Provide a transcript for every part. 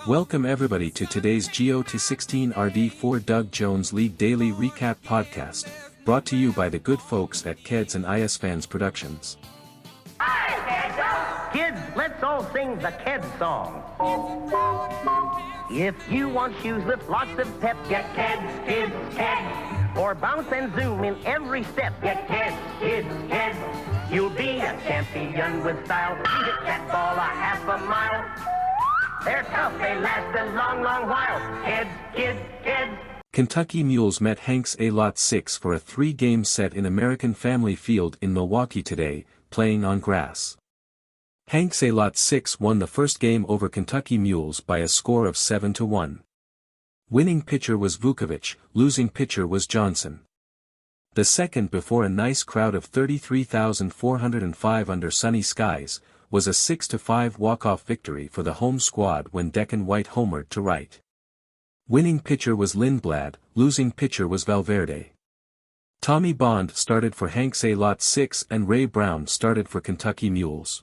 Welcome everybody to today's GO216RD4 Doug Jones League Daily Recap Podcast, brought to you by the good folks at Keds and IS Fans Productions. Kids, let's all sing the Keds song. If you want shoes with lots of pep, get Keds, kids, Keds. Or bounce and zoom in every step, get Keds, kids, Keds. You'll be a champion with style. You hit that ball a half a mile. They're tough, they last a long, long while. Kids, kids, kids. Kentucky Mules met Hanks A Lot 6 for a 3-game set in American Family Field in Milwaukee today, playing on grass. Hanks A Lot 6 won the first game over Kentucky Mules by a score of 7-1. Winning pitcher was Vukovich, losing pitcher was Johnson. The second before a nice crowd of 33,405 under sunny skies, was a 6-5 walk-off victory for the home squad when Deccan White homered to right. Winning pitcher was Lindblad, losing pitcher was Valverde. Tommy Bond started for Hanks A Lot 6 and Ray Brown started for Kentucky Mules.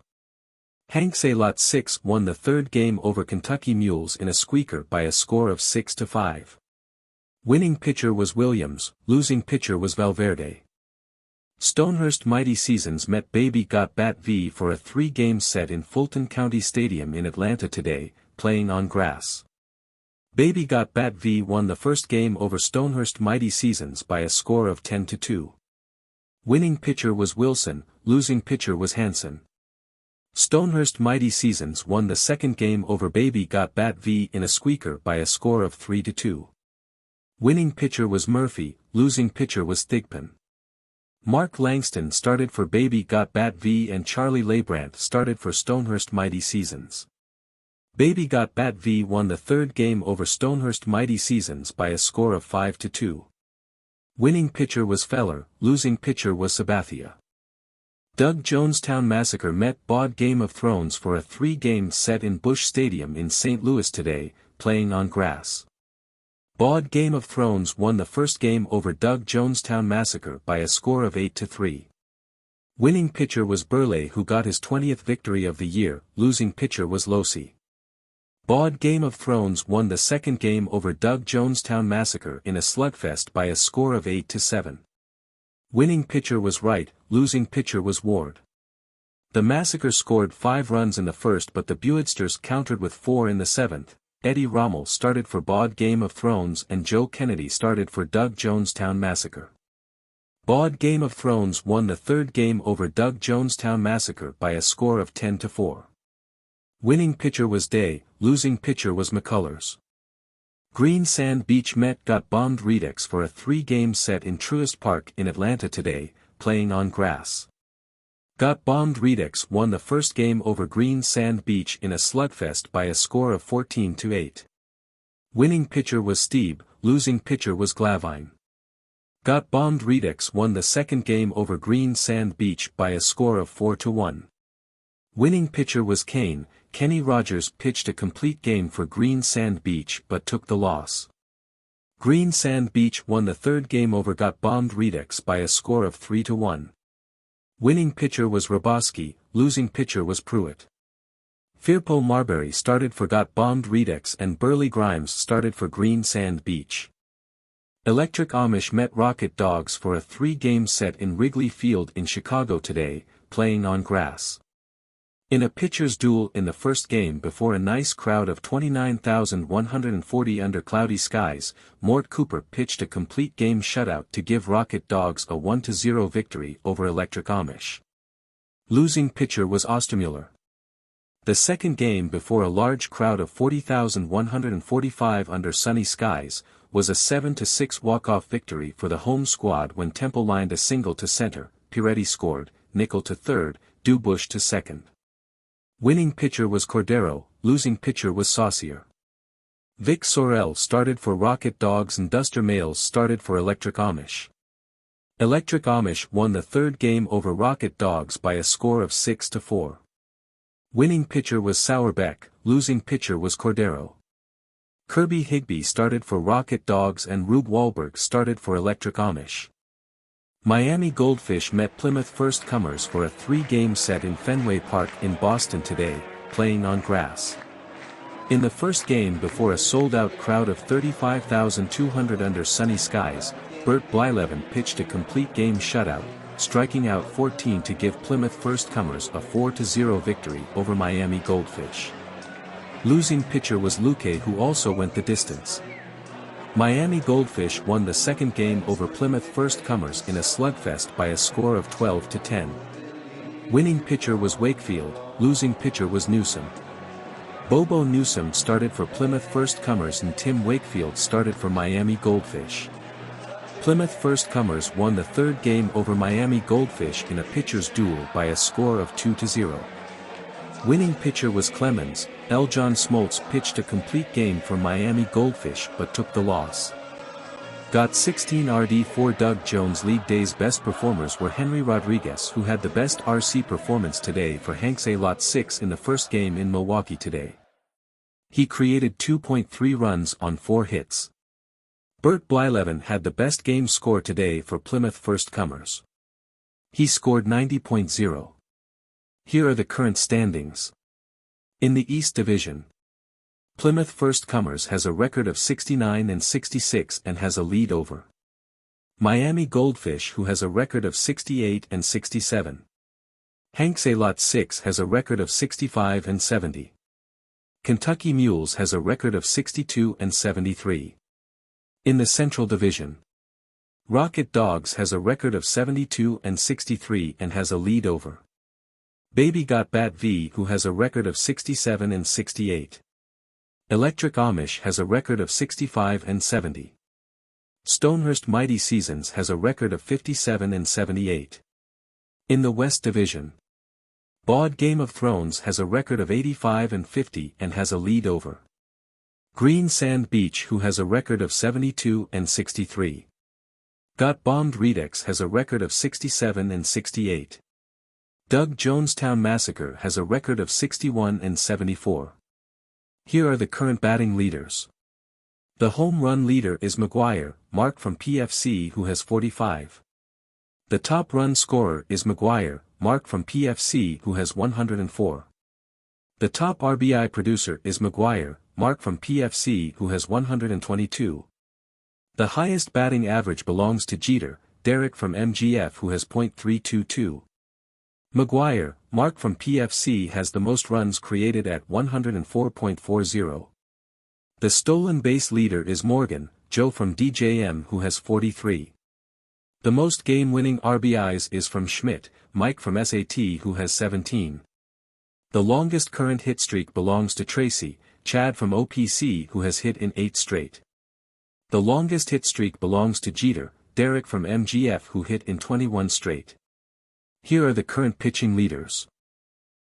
Hanks A Lot 6 won the third game over Kentucky Mules in a squeaker by a score of 6-5. Winning pitcher was Williams, losing pitcher was Valverde. Stonehurst Mighty Seasons met Baby Got Bat V for a 3-game set in Fulton County Stadium in Atlanta today, playing on grass. Baby Got Bat V won the first game over Stonehurst Mighty Seasons by a score of 10-2. Winning pitcher was Wilson, losing pitcher was Hansen. Stonehurst Mighty Seasons won the second game over Baby Got Bat V in a squeaker by a score of 3-2. Winning pitcher was Murphy, losing pitcher was Thigpen. Mark Langston started for Baby Got Bat V and Charlie Leibrandt started for Stonehurst Mighty Seasons. Baby Got Bat V won the third game over Stonehurst Mighty Seasons by a score of 5-2. Winning pitcher was Feller, losing pitcher was Sabathia. Doug Jonestown Massacre met Bod Game of Thrones for a 3-game set in Busch Stadium in St. Louis today, playing on grass. Bod Game of Thrones won the first game over Doug Jonestown Massacre by a score of 8-3. Winning pitcher was Burley, who got his 20th victory of the year, losing pitcher was Losi. Bod Game of Thrones won the second game over Doug Jonestown Massacre in a slugfest by a score of 8-7. Winning pitcher was Wright, losing pitcher was Ward. The Massacre scored 5 runs in the first, but the Buicksters countered with 4 in the 7th. Eddie Rommel started for Bod Game of Thrones and Joe Kennedy started for Doug Jonestown Massacre. Bod Game of Thrones won the third game over Doug Jonestown Massacre by a score of 10-4. Winning pitcher was Day, losing pitcher was McCullers. Green Sand Beach met Got Bombed Redux for a 3-game set in Truist Park in Atlanta today, playing on grass. Got Bombed Redux won the first game over Green Sand Beach in a slugfest by a score of 14-8. Winning pitcher was Steeb, losing pitcher was Glavine. Got Bombed Redux won the second game over Green Sand Beach by a score of 4-1. Winning pitcher was Kane. Kenny Rogers pitched a complete game for Green Sand Beach but took the loss. Green Sand Beach won the third game over Got Bombed Redux by a score of 3-1. Winning pitcher was Roboski, losing pitcher was Pruitt. Firpo Marbury started for Got Bombed Redux and Burley Grimes started for Green Sand Beach. Electric Amish met Rocket Dogs for a 3-game set in Wrigley Field in Chicago today, playing on grass. In a pitcher's duel in the first game before a nice crowd of 29,140 under cloudy skies, Mort Cooper pitched a complete game shutout to give Rocket Dogs a 1-0 victory over Electric Amish. Losing pitcher was Ostermuller. The second game before a large crowd of 40,145 under sunny skies, was a 7-6 walk-off victory for the home squad when Temple lined a single to center, Piretti scored, nickel to third, Dubush to second. Winning pitcher was Cordero, losing pitcher was Saucier. Vic Sorel started for Rocket Dogs and Duster Males started for Electric Amish. Electric Amish won the third game over Rocket Dogs by a score of 6-4. Winning pitcher was Sauerbeck, losing pitcher was Cordero. Kirby Higbee started for Rocket Dogs and Rube Wahlberg started for Electric Amish. Miami Goldfish met Plymouth First Comers for a 3-game set in Fenway Park in Boston today, playing on grass. In the first game before a sold-out crowd of 35,200 under sunny skies, Bert Blyleven pitched a complete game shutout, striking out 14 to give Plymouth First Comers a 4-0 victory over Miami Goldfish. Losing pitcher was Luque, who also went the distance. Miami Goldfish won the second game over Plymouth First Comers in a slugfest by a score of 12-10. Winning pitcher was Wakefield, losing pitcher was Newsom. Bobo Newsom started for Plymouth First Comers and Tim Wakefield started for Miami Goldfish. Plymouth First Comers won the third game over Miami Goldfish in a pitcher's duel by a score of 2-0. Winning pitcher was Clemens. John Smoltz pitched a complete game for Miami Goldfish but took the loss. Got 16 RD for Doug Jones. League Day's best performers were Henry Rodriguez, who had the best RC performance today for Hanks A Lot 6 in the first game in Milwaukee today. He created 2.3 runs on 4 hits. Bert Blyleven had the best game score today for Plymouth First Comers. He scored 90.0. Here are the current standings. In the East Division, Plymouth First Comers has a record of 69-66 and has a lead over Miami Goldfish, who has a record of 68-67. Hanks A Lot 6 has a record of 65-70. Kentucky Mules has a record of 62-73. In the Central Division, Rocket Dogs has a record of 72-63 and has a lead over Baby Got Bat V, who has a record of 67-68. Electric Amish has a record of 65-70. Stonehurst Mighty Seasons has a record of 57-78. In the West Division, Baud Game of Thrones has a record of 85-50 and has a lead over Green Sand Beach, who has a record of 72-63. Got Bombed Redux has a record of 67-68. Doug Jonestown Massacre has a record of 61-74. Here are the current batting leaders. The home run leader is McGuire, Mark from PFC, who has 45. The top run scorer is McGuire, Mark from PFC, who has 104. The top RBI producer is McGuire, Mark from PFC, who has 122. The highest batting average belongs to Jeter, Derek from MGF, who has .322. McGuire, Mark from PFC, has the most runs created at 104.40. The stolen base leader is Morgan, Joe from DJM, who has 43. The most game-winning RBIs is from Schmidt, Mike from SAT, who has 17. The longest current hit streak belongs to Tracy, Chad from OPC, who has hit in 8 straight. The longest hit streak belongs to Jeter, Derek from MGF, who hit in 21 straight. Here are the current pitching leaders.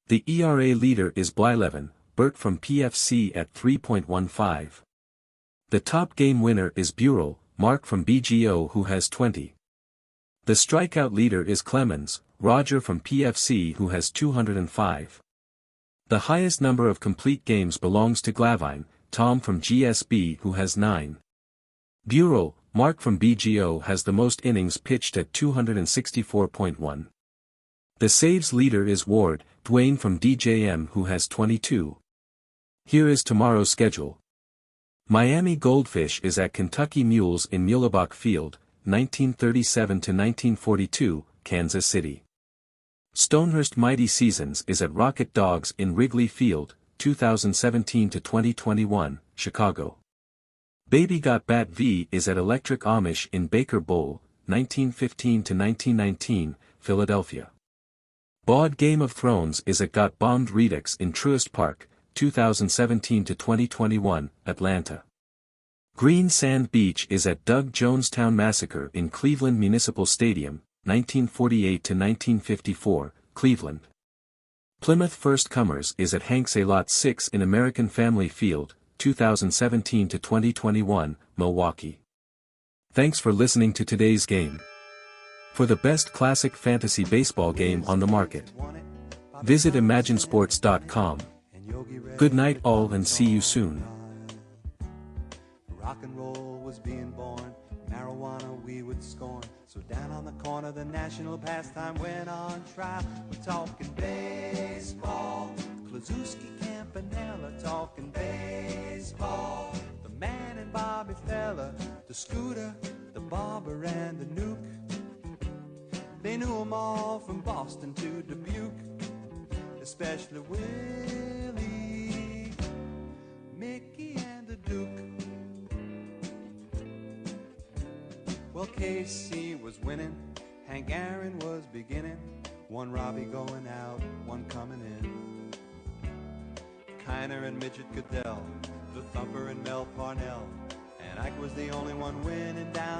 The ERA leader is Blyleven, Bert from PFC at 3.15. The top game winner is Burrell, Mark from BGO, who has 20. The strikeout leader is Clemens, Roger from PFC, who has 205. The highest number of complete games belongs to Glavine, Tom from GSB, who has 9. Burrell, Mark from BGO, has the most innings pitched at 264.1. The saves leader is Ward, Dwayne from DJM, who has 22. Here is tomorrow's schedule. Miami Goldfish is at Kentucky Mules in Muhlebach Field, 1937-1942, Kansas City. Stonehurst Mighty Seasons is at Rocket Dogs in Wrigley Field, 2017-2021, Chicago. Baby Got Bat V is at Electric Amish in Baker Bowl, 1915-1919, Philadelphia. Baud Game of Thrones is at Got Bombed Redux in Truist Park, 2017-2021, Atlanta. Green Sand Beach is at Doug Jonestown Massacre in Cleveland Municipal Stadium, 1948-1954, Cleveland. Plymouth First Comers is at Hanks A Lot 6 in American Family Field, 2017-2021, Milwaukee. Thanks for listening to today's game. For the best classic fantasy baseball game on the market, visit imaginesports.com. Good night all and see you soon. Rock and roll was being born, marijuana we would scorn. So down on the corner the national pastime went on trial. We're talking baseball, Klazuski, Campanella talking baseball. The Man and Bobby Fella, the Scooter, the Barber and the Nuke. They knew 'em all from Boston to Dubuque, especially Willie, Mickey and the Duke. Well, Casey was winning, Hank Aaron was beginning, one Robbie going out, one coming in. Kiner and Midget Goodell, the Thumper and Mel Parnell, and Ike was the only one winning down